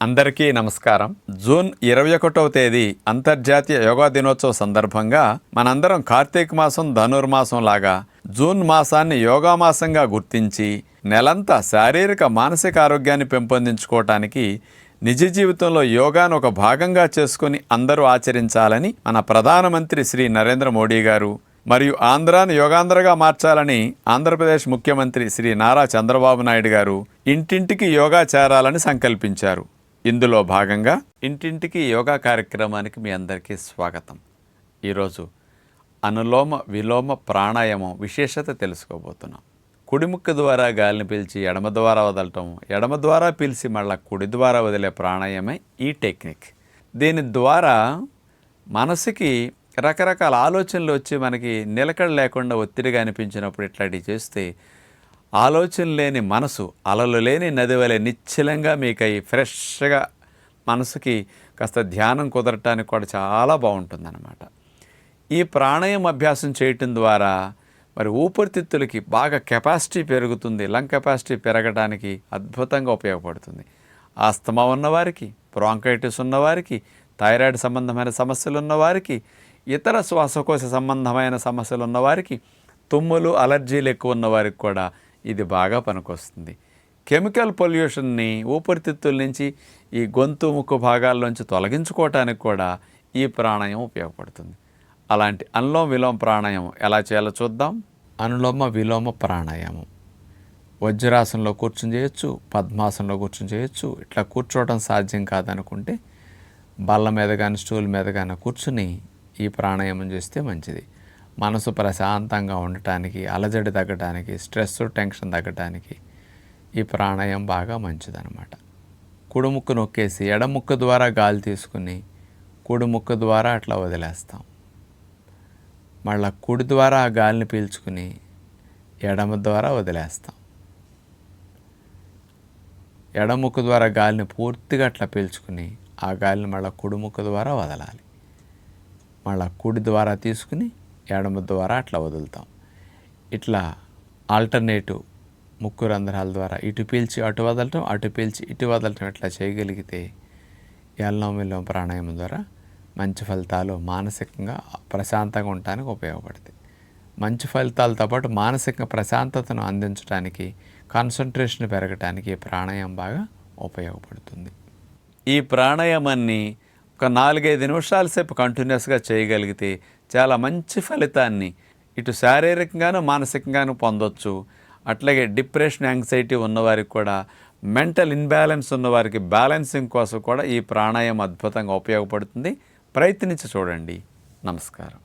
అందరికీ నమస్కారం. జూన్ 21వ తేదీ అంతర్జాతీయ యోగా దినోత్సవ సందర్భంగా మనందరం కార్తీక మాసం ధనుర్మాసం లాగా జూన్ మాసాన్ని యోగా మాసంగా గుర్తించి నెలంతా శారీరక మానసిక ఆరోగ్యాన్ని పెంపొందించుకోవటానికి నిజ జీవితంలో యోగాను ఒక భాగంగా చేసుకుని అందరూ ఆచరించాలని మన ప్రధానమంత్రి శ్రీ నరేంద్ర మోడీ గారు మరియు ఆంధ్రాను యోగాంధ్రగా మార్చాలని ఆంధ్రప్రదేశ్ ముఖ్యమంత్రి శ్రీ నారా చంద్రబాబు నాయుడు గారు ఇంటింటికి యోగా చేరాలని సంకల్పించారు. ఇందులో భాగంగా ఇంటింటికి యోగా కార్యక్రమానికి మీ అందరికీ స్వాగతం. ఈరోజు అనులోమ విలోమ ప్రాణాయామం విశేషత తెలుసుకోబోతున్నాం. కుడిముక్క ద్వారా గాలిని పీల్చి ఎడమ ద్వారా వదలటం, ఎడమ ద్వారా పీల్చి మళ్ళీ కుడి ద్వారా వదిలే ప్రాణాయామే ఈ టెక్నిక్. దీని ద్వారా మనసుకి రకరకాల ఆలోచనలు వచ్చి మనకి నిలకడ లేకుండా ఒత్తిడిగా అనిపించినప్పుడు ఇట్లాంటివి చేస్తే ఆలోచన లేని మనసు అలలు లేని నది వలె నిశ్చలంగా మీకు అయి ఫ్రెష్గా మనసుకి కాస్త ధ్యానం కుదరటానికి కూడా చాలా బాగుంటుందన్నమాట. ఈ ప్రాణాయామ అభ్యాసం చేయటం ద్వారా మరి ఊపిరితిత్తులకి బాగా కెపాసిటీ పెరుగుతుంది. లంగ్ కెపాసిటీ పెరగడానికి అద్భుతంగా ఉపయోగపడుతుంది. ఆస్తమా ఉన్నవారికి, బ్రాంకైటిస్ ఉన్నవారికి, థైరాయిడ్ సంబంధమైన సమస్యలు ఉన్నవారికి, ఇతర శ్వాసకోశ సంబంధమైన సమస్యలు ఉన్నవారికి, తుమ్ములు అలర్జీలు ఎక్కువ ఉన్నవారికి కూడా ఇది బాగా పనికొస్తుంది. కెమికల్ పొల్యూషన్ని ఊపిరితిత్తుల నుంచి ఈ గొంతు ముక్కు భాగాల్లోంచి తొలగించుకోవటానికి కూడా ఈ ప్రాణాయామం ఉపయోగపడుతుంది. అలాంటి అనులోమ విలోమ ప్రాణాయామం ఎలా చేయాలో చూద్దాం. అనులోమ విలోమ ప్రాణాయామం వజ్రాసనంలో కూర్చుని చేయొచ్చు, పద్మాసనంలో కూర్చుని చేయొచ్చు. ఇట్లా కూర్చోవడం సాధ్యం కాదనుకుంటే బల్ల మీద కానీ స్టూల్ మీద కానీ కూర్చుని ఈ ప్రాణాయామం చేస్తే మంచిది. మనసు ప్రశాంతంగా ఉండటానికి, అలజడి తగ్గడానికి, స్ట్రెస్ టెన్షన్ తగ్గడానికి ఈ ప్రాణాయామం బాగా మంచిదన్నమాట. కుడి ముక్కు నొక్కేసి ఎడమ ముక్కు ద్వారా గాలి తీసుకుని కుడి ముక్కు ద్వారా అట్లా వదిలేస్తాం. మళ్ళీ కుడి ద్వారా ఆ గాలిని పీల్చుకుని ఎడమ ద్వారా వదిలేస్తాం. ఎడమ ముక్కు ద్వారా గాలిని పూర్తిగా అట్లా పీల్చుకుని ఆ గాలిని మళ్ళీ కుడి ముక్కు ద్వారా వదలాలి. మళ్ళీ కుడి ద్వారా తీసుకుని ఎడమ ద్వారా అట్లా వదులుతాం. ఇట్లా ఆల్టర్నేటివ్ ముక్కు రంధ్రాల ద్వారా ఇటు పీల్చి అటు వదలటం, అటు పీల్చి ఇటు వదలటం ఇట్లా చేయగలిగితే అనులోమ విలోమ ప్రాణాయామం ద్వారా మంచి ఫలితాలు మానసికంగా ప్రశాంతంగా ఉండటానికి ఉపయోగపడతాయి. మంచి ఫలితాలతో పాటు మానసిక ప్రశాంతతను అందించడానికి, కాన్సన్ట్రేషన్ పెరగటానికి ఈ ప్రాణాయామం బాగా ఉపయోగపడుతుంది. ఈ ప్రాణాయామాన్ని ఒక 4-5 నిమిషాల సేపు కంటిన్యూస్గా చేయగలిగితే చాలా మంచి ఫలితాన్ని ఇటు శారీరకంగాను మానసికంగాను పొందొచ్చు. అట్లాగే డిప్రెషన్, యాంగ్జైటీ ఉన్నవారికి కూడా, మెంటల్ ఇన్బ్యాలెన్స్ ఉన్నవారికి బ్యాలెన్సింగ్ కోసం కూడా ఈ ప్రాణాయామం అద్భుతంగా ఉపయోగపడుతుంది. ప్రయత్నించి చూడండి. నమస్కారం.